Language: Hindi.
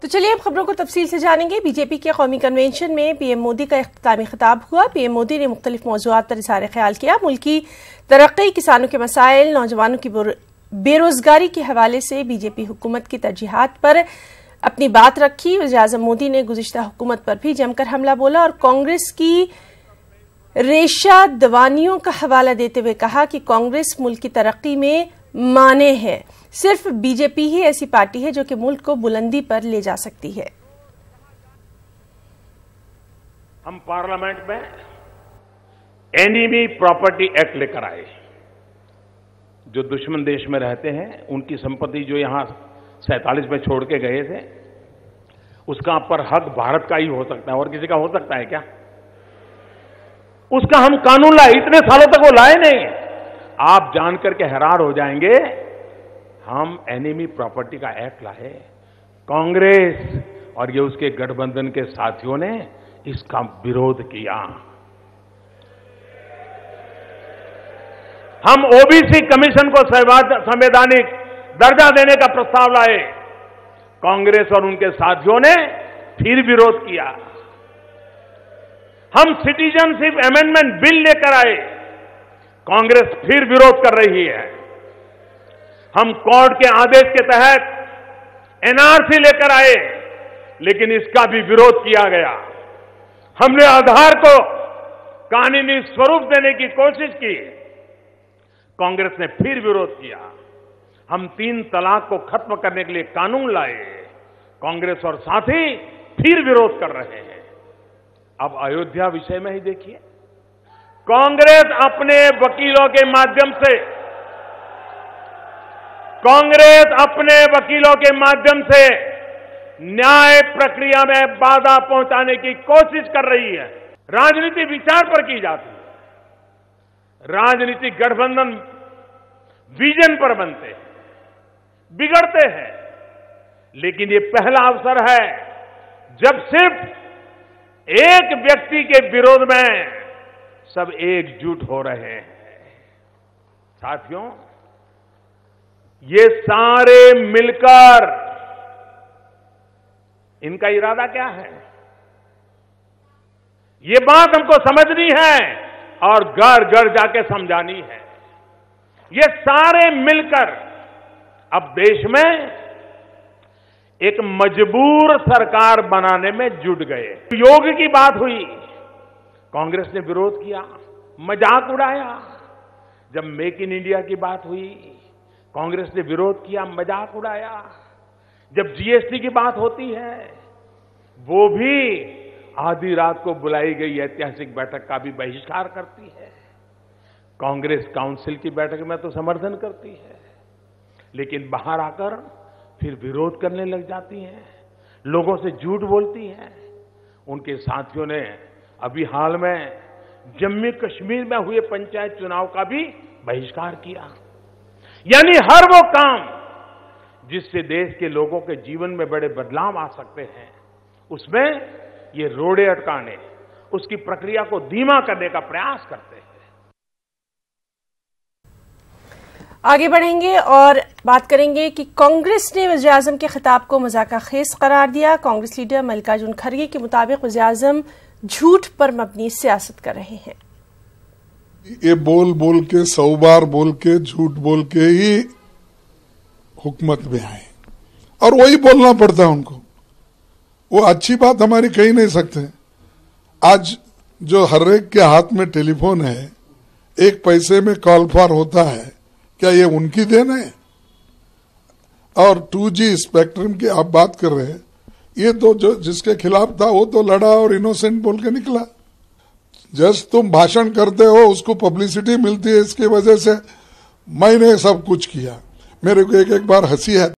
तो चलिए अब खबरों को तफसील से जानेंगे। बीजेपी के कौमी कन्वेंशन में पीएम मोदी का इख्तितामी खिताब हुआ। पीएम मोदी ने मुख्तलिफ मौज़ूआत पर इज़हार ख्याल किया। मुल्क की तरक्की, किसानों के मसाइल, नौजवानों की बेरोजगारी के हवाले से बीजेपी हुकूमत की तरजीहात पर अपनी बात रखी। वज़ीर-ए-आज़म मोदी ने गुज़िश्ता हुकूमत पर भी जमकर हमला बोला और कांग्रेस की रेशा दवानियों का हवाला देते हुए कहा कि कांग्रेस मुल्क की तरक्की में माने है। सिर्फ बीजेपी ही ऐसी पार्टी है जो कि मुल्क को बुलंदी पर ले जा सकती है। हम पार्लियामेंट में एनिमी प्रॉपर्टी एक्ट लेकर आए। जो दुश्मन देश में रहते हैं उनकी संपत्ति जो यहां 47 में छोड़ के गए थे, उसका पर हक भारत का ही हो सकता है और किसी का हो सकता है क्या? उसका हम कानून लाए, इतने सालों तक वो लाए नहीं। आप जानकर के हैरान हो जाएंगे, हम एनिमी प्रॉपर्टी का एक्ट लाए। कांग्रेस और ये उसके गठबंधन के साथियों ने इसका विरोध किया। हम ओबीसी कमीशन को संवैधानिक दर्जा देने का प्रस्ताव लाए। कांग्रेस और उनके साथियों ने फिर विरोध किया। हम सिटीजनशिप अमेंडमेंट बिल लेकर आए। कांग्रेस फिर विरोध कर रही है। हम कोर्ट के आदेश के तहत एनआरसी लेकर आए, लेकिन इसका भी विरोध किया गया। हमने आधार को कानूनी स्वरूप देने की कोशिश की, कांग्रेस ने फिर विरोध किया। हम 3 तलाक को खत्म करने के लिए कानून लाए, कांग्रेस और साथी फिर विरोध कर रहे हैं। अब अयोध्या विषय में ही देखिए, कांग्रेस अपने वकीलों के माध्यम से न्याय प्रक्रिया में बाधा पहुंचाने की कोशिश कर रही है। राजनीति विचार पर की जाती है। राजनीतिक गठबंधन विजन पर बनते हैं, बिगड़ते हैं। लेकिन ये पहला अवसर है जब सिर्फ एक व्यक्ति के विरोध में सब एकजुट हो रहे हैं। साथियों, ये सारे मिलकर, इनका इरादा क्या है, ये बात हमको समझनी है और घर घर जाके समझानी है। ये सारे मिलकर अब देश में एक मजबूर सरकार बनाने में जुट गए। योग की बात हुई, कांग्रेस ने विरोध किया, मजाक उड़ाया। जब मेक इन इंडिया की बात हुई, कांग्रेस ने विरोध किया, मजाक उड़ाया। जब जीएसटी की बात होती है, वो भी आधी रात को बुलाई गई ऐतिहासिक बैठक का भी बहिष्कार करती है। कांग्रेस काउंसिल की बैठक में तो समर्थन करती है, लेकिन बाहर आकर फिर विरोध करने लग जाती है, लोगों से झूठ बोलती है। उनके साथियों ने अभी हाल में जम्मू कश्मीर में हुए पंचायत चुनाव का भी बहिष्कार किया। यानी हर वो काम जिससे देश के लोगों के जीवन में बड़े बदलाव आ सकते हैं, उसमें ये रोड़े अटकाने, उसकी प्रक्रिया को धीमा करने का प्रयास करते हैं। आगे बढ़ेंगे और बात करेंगे कि कांग्रेस ने वज़ीर-ए-आज़म के खिताब को मज़ाक़-ए-खेज़ करार दिया। कांग्रेस लीडर मल्लिकार्जुन खड़गे के मुताबिक वज़ीर-ए-आज़म झूठ पर मबनी सियासत कर रहे हैं। ये बोल बोल के, 100 बार बोल के, झूठ बोल के ही हुकूमत में आए और वही बोलना पड़ता है उनको। वो अच्छी बात हमारी कही नहीं सकते। आज जो हर एक के हाथ में टेलीफोन है, 1 पैसे में कॉल फॉर होता है, क्या ये उनकी देन है? और 2G स्पेक्ट्रम की आप बात कर रहे हैं, ये तो जो जिसके खिलाफ था वो तो लड़ा और इनोसेंट बोल के निकला। जस्ट तुम भाषण करते हो, उसको पब्लिसिटी मिलती है, इसकी वजह से मैंने सब कुछ किया। मेरे को एक बार हंसी है।